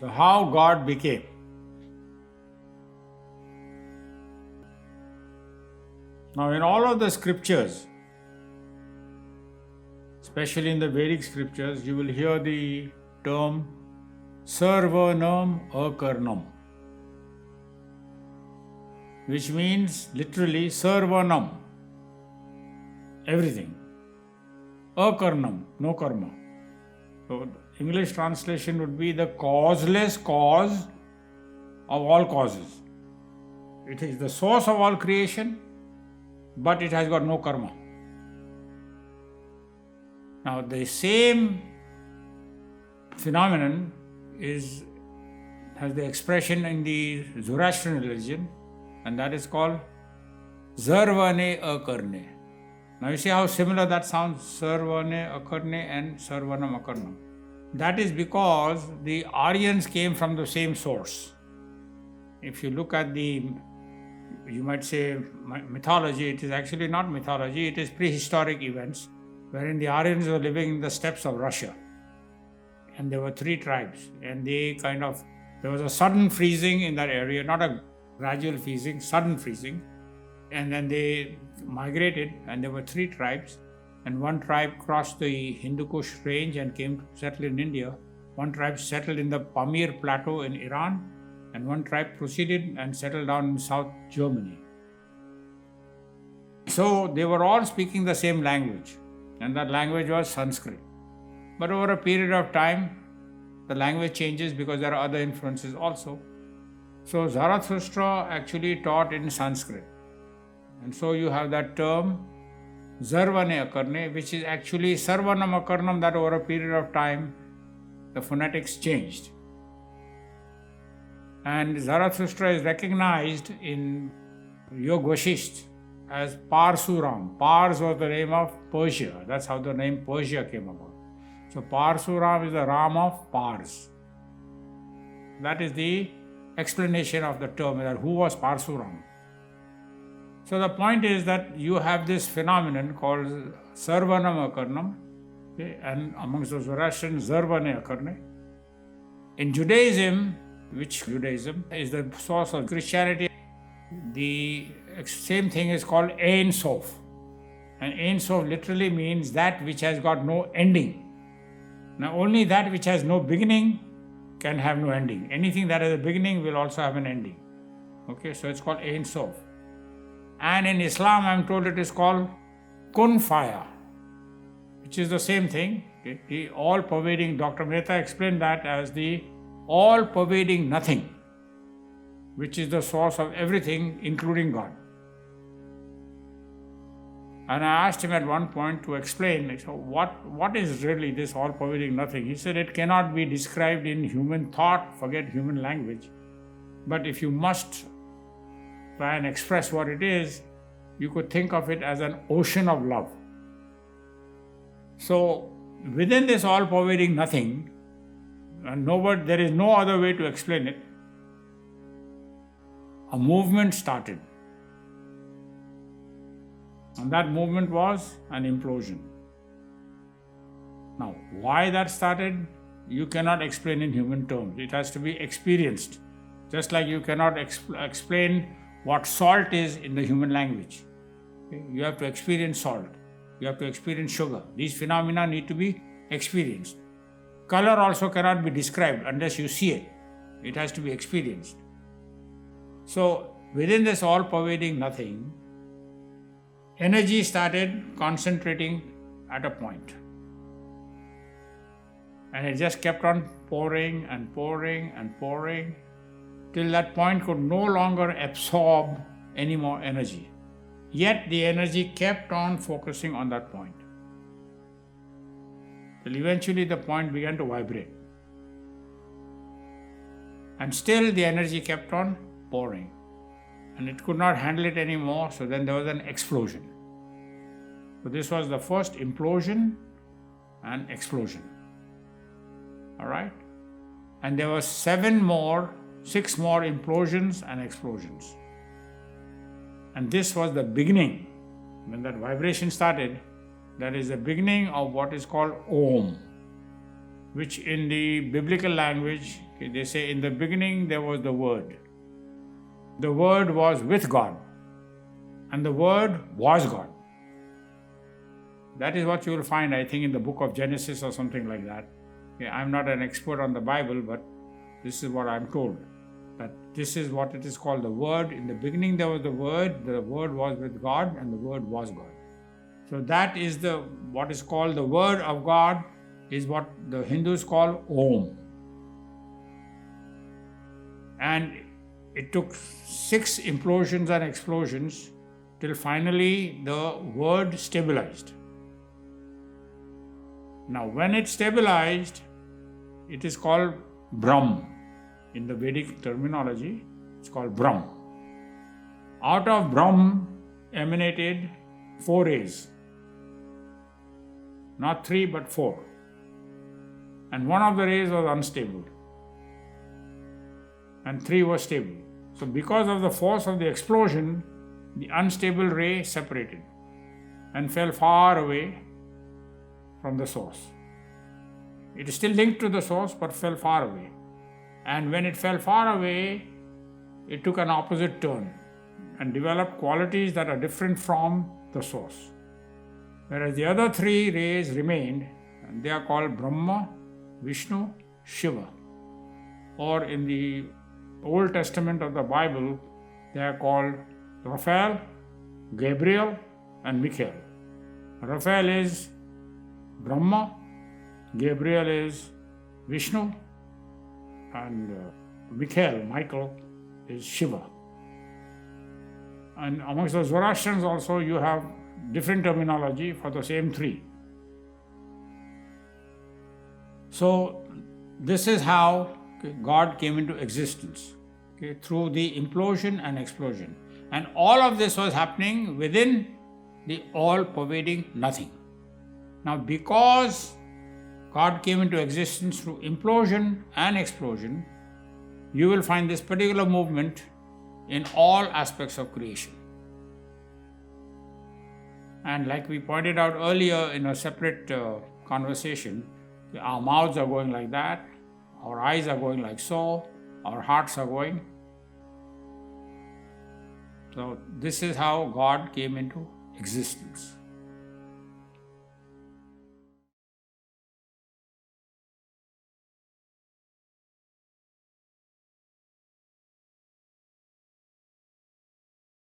So how God became. Now in all of the scriptures, especially in the Vedic scriptures, you will hear the term Sarvanam Akarnam, which means literally Sarvanam, everything. Akarnam, no karma. So the English translation would be the causeless cause of all causes. It is the source of all creation, but it has got no karma. Now the same phenomenon has the expression in the Zoroastrian religion, and that is called Sarvane Akarne. Now you see how similar that sounds, Sarvane Akarne and Sarvanam Akarnam. That is because the Aryans came from the same source. If you look at you might say mythology, it is actually not mythology, it is prehistoric events wherein the Aryans were living in the steppes of Russia. And there were 3 tribes, and there was a sudden freezing in that area, not a gradual freezing, sudden freezing. And then they migrated, and there were 3 tribes, and one tribe crossed the Hindu Kush range and came to settle in India. One tribe settled in the Pamir plateau in Iran, and one tribe proceeded and settled down in South Germany. So they were all speaking the same language, and that language was Sanskrit. But over a period of time, the language changes because there are other influences also. So Zarathustra actually taught in Sanskrit. And so you have that term, Sarvane Akarne, which is actually Sarvanam Akarnam, that over a period of time, the phonetics changed. And Zarathustra is recognized in Yog Vashisht as Parsuram. Pars was the name of Persia. That's how the name Persia came about. So Parsuram is the Ram of Pars. That is the explanation of the term, that who was Parsuram. So the point is that you have this phenomenon called Sarvanam Akarnam, okay, and amongst the Zoroastrians, Sarvane Akarne. In Judaism, which Judaism is the source of Christianity, the same thing is called Ein Sof. And Ein Sof literally means that which has got no ending. Now only that which has no beginning can have no ending. Anything that has a beginning will also have an ending. Okay, so it's called Ein Sof. And in Islam, I am told it is called Kun Faya, which is the same thing. The all-pervading, Dr. Mehta explained that as the all-pervading nothing, which is the source of everything, including God. And I asked him at one point to explain, so what is really this all-pervading nothing? He said it cannot be described in human thought, forget human language. But if you must try and express what it is, you could think of it as an ocean of love. So within this all-pervading nothing, and there is no other way to explain it, a movement started. And that movement was an implosion. Now, why that started, you cannot explain in human terms. It has to be experienced. Just like you cannot explain what salt is in the human language. Okay? You have to experience salt. You have to experience sugar. These phenomena need to be experienced. Color also cannot be described unless you see it. It has to be experienced. So, within this all-pervading nothing, energy started concentrating at a point. And it just kept on pouring and pouring and pouring till that point could no longer absorb any more energy. Yet the energy kept on focusing on that point. Till eventually the point began to vibrate. And still the energy kept on pouring. And it could not handle it anymore, so then there was an explosion. So this was the first implosion and explosion. Alright? And there were 6 more implosions and explosions. And this was the beginning. When that vibration started, that is the beginning of what is called Om, which in the biblical language Okay, they say in the beginning there was the Word. The Word was with God, and the Word was God. That is what you will find, I think, in the book of Genesis or something like that. Okay, I'm not an expert on the Bible, but this is what I'm told. That this is what it is called, the Word. In the beginning there was the Word was with God, and the Word was God. So that is what is called the Word of God, is what the Hindus call Om. And it took 6 implosions and explosions till finally the Word stabilized. Now when it stabilized, it is called Brahm. In the Vedic terminology, it's called Brahm. Out of Brahm emanated 4 rays. Not 3 but 4. And one of the rays was unstable, and 3 was stable. So because of the force of the explosion, the unstable ray separated and fell far away from the source. It is still linked to the source but fell far away. And when it fell far away, it took an opposite turn and developed qualities that are different from the source. Whereas the other 3 rays remained, and they are called Brahma, Vishnu, Shiva. Or in the Old Testament of the Bible, they are called Raphael, Gabriel, and Michael. Raphael is Brahma, Gabriel is Vishnu, and Michael is Shiva. And amongst the Zoroastrians also you have different terminology for the same 3. So this is how God came into existence, through the implosion and explosion. And all of this was happening within the all-pervading nothing. Now because God came into existence through implosion and explosion, you will find this particular movement in all aspects of creation. And like we pointed out earlier in a separate conversation, our mouths are going like that, our eyes are going like so, our hearts are going. So this is how God came into existence.